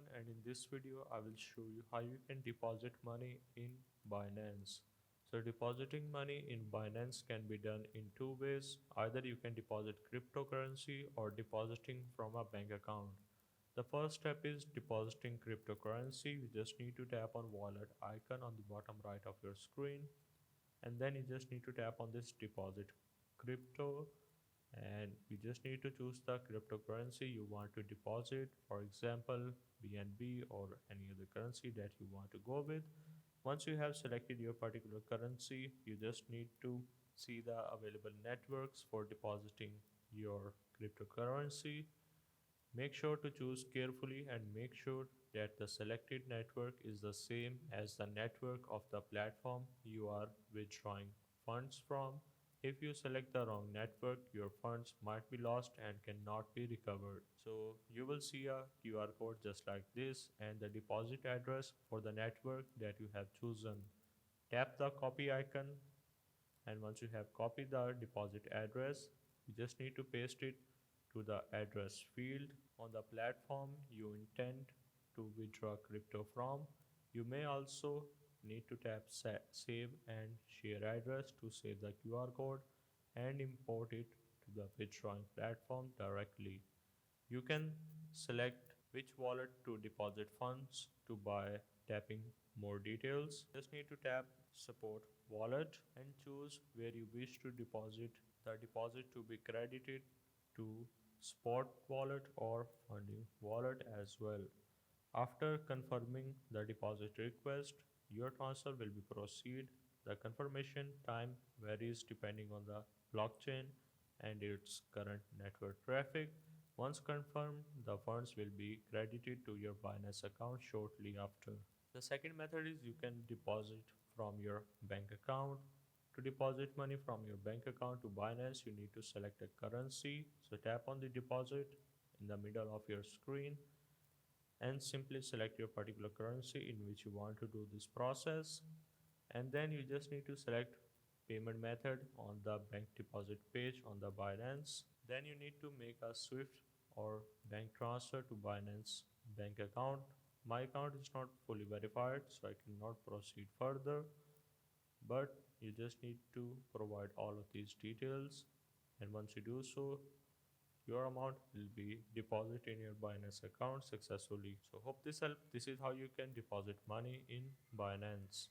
everyone, and in this video I will show you how you can deposit money in Binance. So depositing money in Binance can be done in two ways. Either you can deposit cryptocurrency or depositing from a bank account. The first step is depositing cryptocurrency. You just need to tap on wallet icon on the bottom right of your screen, and then you just need to tap on this deposit crypto, and you just need to choose the cryptocurrency you want to deposit, for example BNB or any other currency that you want to go with. Once you have selected your particular currency, you just need to see the available networks for depositing your cryptocurrency. Make sure to choose carefully and make sure that the selected network is the same as the network of the platform you are withdrawing funds from. If you select the wrong network, your funds might be lost and cannot be recovered. So you will see a QR code just like this and the deposit address for the network that you have chosen. Tap the copy icon, and once you have copied the deposit address, you just need to paste it to the address field on the platform you intend to withdraw crypto from. You may also need to tap save and share address to save the QR code and import it to the withdrawing platform directly. You can select which wallet to deposit funds to by tapping more details. Just need to tap support wallet and choose where you wish to deposit the deposit to be credited to spot wallet or funding wallet as well. After confirming the deposit request, your transfer will be proceed. The confirmation time varies depending on the blockchain and its current network traffic. Once confirmed, the funds will be credited to your Binance account shortly after. The second method is you can deposit from your bank account. To deposit money from your bank account to Binance, you need to select a currency. So tap on the deposit in the middle of your screen and simply select your particular currency in which you want to do this process. And then you just need to select payment method on the bank deposit page on the Binance. Then you need to make a Swift or bank transfer to Binance bank account. My account is not fully verified, so I cannot proceed further, but you just need to provide all of these details, and once you do so, your amount will be deposited in your Binance account successfully. So hope this helped. This is how you can deposit money in Binance.